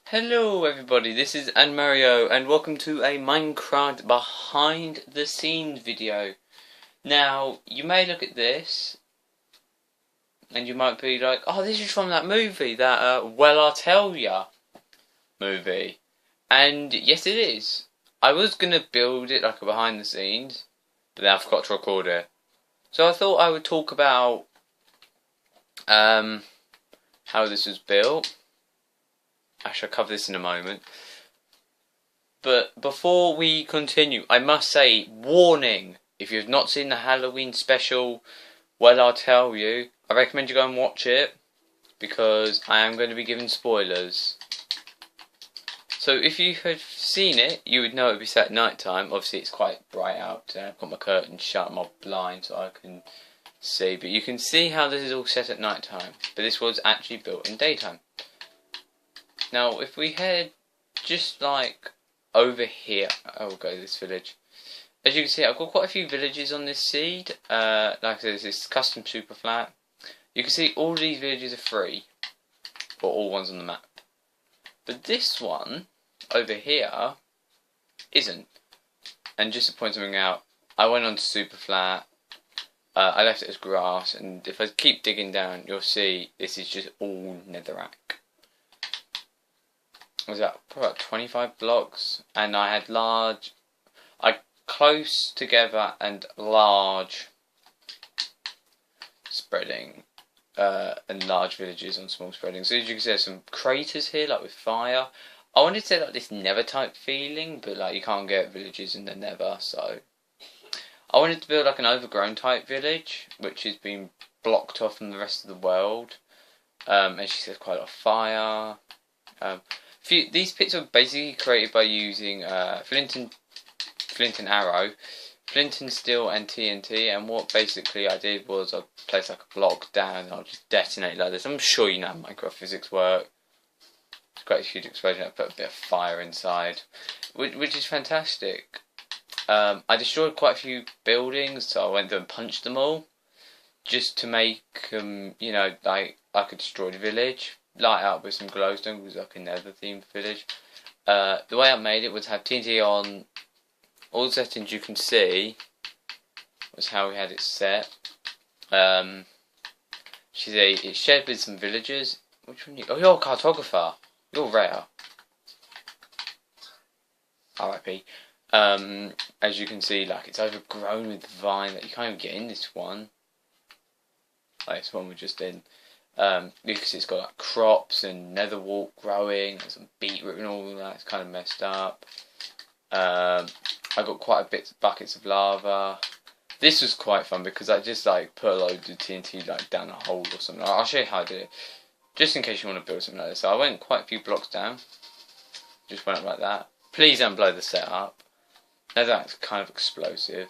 Hello everybody, this is Mario and welcome to a Minecraft behind the scenes video. Now, you may look at this and you might be like, oh, this is from that movie, that Well I Tell Ya movie. And yes it is. I was going to build it like a behind the scenes, but then I forgot to record it. So I thought I would talk about how this was built. I shall cover this in a moment. But before we continue, I must say, warning, if you've not seen the Halloween special, Well I'll Tell You, I recommend you go and watch it, because I am going to be giving spoilers. So if you had seen it, you would know it would be set at night time. Obviously it's quite bright out today. I've got my curtains shut, my blind, so I can see. But you can see how this is all set at night time. But this was actually built in daytime. Now, if we head just like over here, I'll go to this village. As you can see, I've got quite a few villages on this seed. Like I said, this custom super flat. You can see all of these villages are free, or all ones on the map. But this one over here isn't. And just to point something out, I went on to super flat. I left it as grass, and if I keep digging down, you'll see this is just all netherrack. Was that probably about 25 blocks, and I had close together and large spreading, and large villages on small spreading. So as you can see, there's some craters here, like with fire. I wanted to say like this Nether type feeling, but like you can't get villages in the Nether, so I wanted to build like an overgrown type village, which has been blocked off from the rest of the world. As she says, quite a lot of fire. These pits are basically created by using flint and arrow, flint and steel and TNT, and what basically I did was I placed like a block down and I'll just detonate like this. I'm sure you know how Minecraft physics work. It's a great huge explosion. I put a bit of fire inside, which is fantastic. I destroyed quite a few buildings, so I went through and punched them all, just to make you know, like I could destroy the village. Light up with some glowstone, because like a nether themed village. The way I made it was have TNT on all the settings you can see, was how we had it set. It's shared with some villagers. Which one? Oh, you're a cartographer. You're rare. RIP. As you can see, like it's overgrown with vine. That you can't even get in this one. Like this one we're just in. Because it's got like crops and nether wart growing and some beetroot and all that. It's kind of messed up. I got quite a bit buckets of lava. This was quite fun because I just like put a load of TNT like down a hole or something. I'll show you how I did it, just in case you want to build something like this. So I went quite a few blocks down. Just went up like that. Please don't blow the set up. Now that's kind of explosive.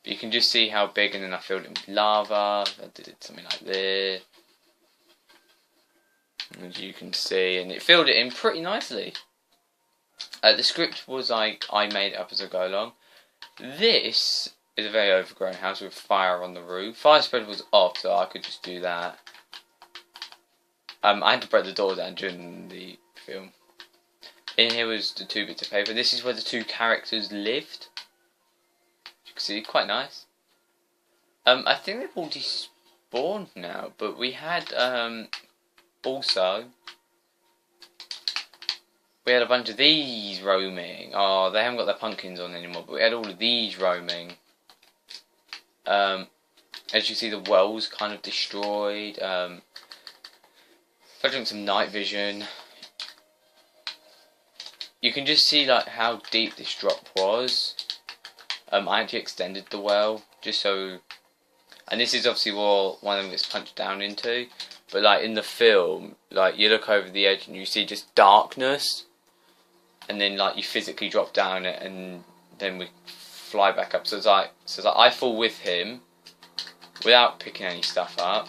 But you can just see how big, and then I filled it with lava. I did it something like this. As you can see, and it filled it in pretty nicely. The script was like, I made it up as I go along. This is a very overgrown house with fire on the roof. Fire spread was off, so I could just do that. I had to break the door down during the film. In here was the 2 bits of paper. This is where the 2 characters lived. You can see, quite nice. I think they've all despawned now, but we had also we had a bunch of these roaming. Oh, they haven't got their pumpkins on anymore, but we had all of these roaming. As you see, the well's kind of destroyed. If I drink some night vision, you can just see like how deep this drop was. I actually extended the well just so, and this is obviously what one of them gets punched down into. But like in the film, like you look over the edge and you see just darkness, and then like you physically drop down it, and then we fly back up. So it's like I fall with him without picking any stuff up,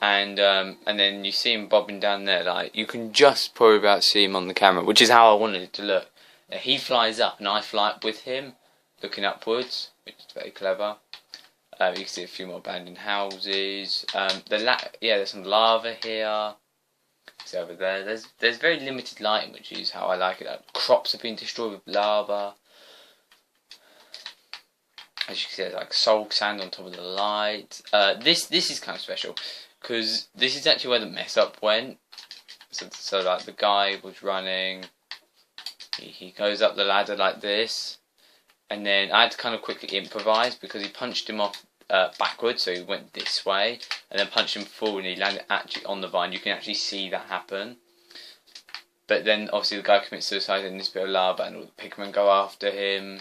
and then you see him bobbing down there. Like you can just probably about see him on the camera, which is how I wanted it to look. He flies up and I fly up with him, looking upwards, which is very clever. You can see a few more abandoned houses. There's some lava here. See over there. There's very limited lighting, which is how I like it. Like, crops have been destroyed with lava. As you can see, there's like soul sand on top of the light. This is kind of special because this is actually where the mess up went. So like the guy was running. He goes up the ladder like this, and then I had to kind of quickly improvise because he punched him off backwards, so he went this way, and then punched him forward, and he landed actually on the vine. You can actually see that happen. But then obviously the guy commits suicide in this bit of lava, and all the pigmen go after him.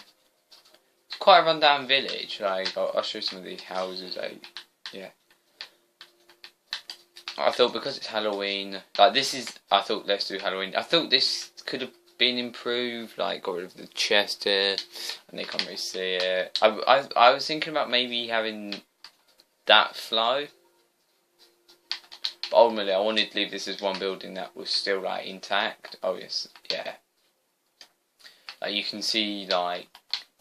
It's quite a rundown village. Like I'll show you some of the houses. Like, yeah. I thought because it's Halloween, like this is. I thought let's do Halloween. I thought this could have been improved. Like got rid of the chest here, and they can't really see it. I was thinking about maybe having that flow, but ultimately I wanted to leave this as one building that was still like intact. Oh yes, yeah. Like you can see like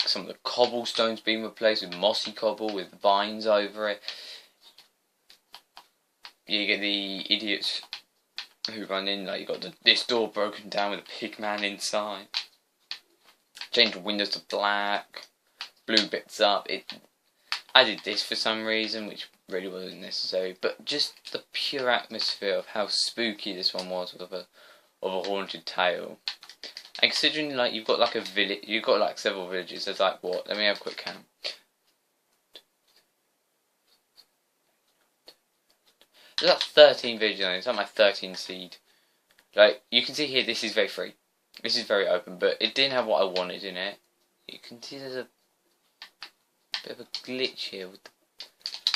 some of the cobblestones being replaced with mossy cobble with vines over it. You get the idiots who run in, like you got this door broken down with a pig man inside. Change the windows to black, blew bits up. I did this for some reason, which really wasn't necessary, but just the pure atmosphere of how spooky this one was of a haunted tale. And considering like you've got like a village, you've got like several villages. There's like what? Let me have a quick count. There's like 13 villages on it. It's like my 13 seed. Like you can see here, this is very free. This is very open, but it didn't have what I wanted in it. You can see there's a bit of a glitch here with the,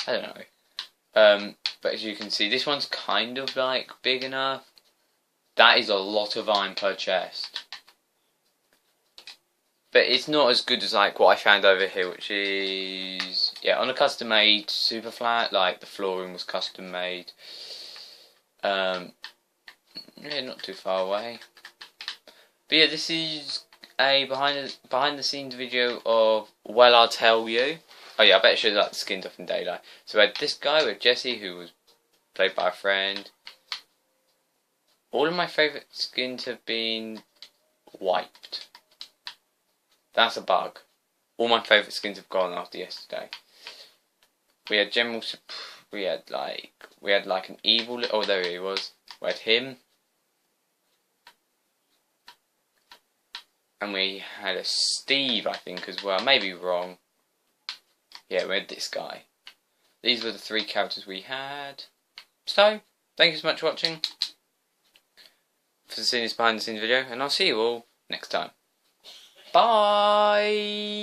I don't know. But as you can see, this one's kind of like big enough. That is a lot of iron per chest. But it's not as good as like what I found over here, which is yeah, on a custom made super flat, like the flooring was custom made. Yeah, not too far away. But yeah, this is a behind the scenes video of Well I'll Tell You. Oh yeah, I bet it shows like the skins off in daylight. So we had this guy with Jesse who was played by a friend. All of my favourite skins have been wiped. That's a bug. All my favourite skins have gone after yesterday. We had we had like an evil. Oh, there he was. We had him, and we had a Steve, I think, as well. Maybe wrong. Yeah, we had this guy. These were the 3 characters we had. So, thank you so much for watching, for seeing this behind the scenes video, and I'll see you all next time. Bye!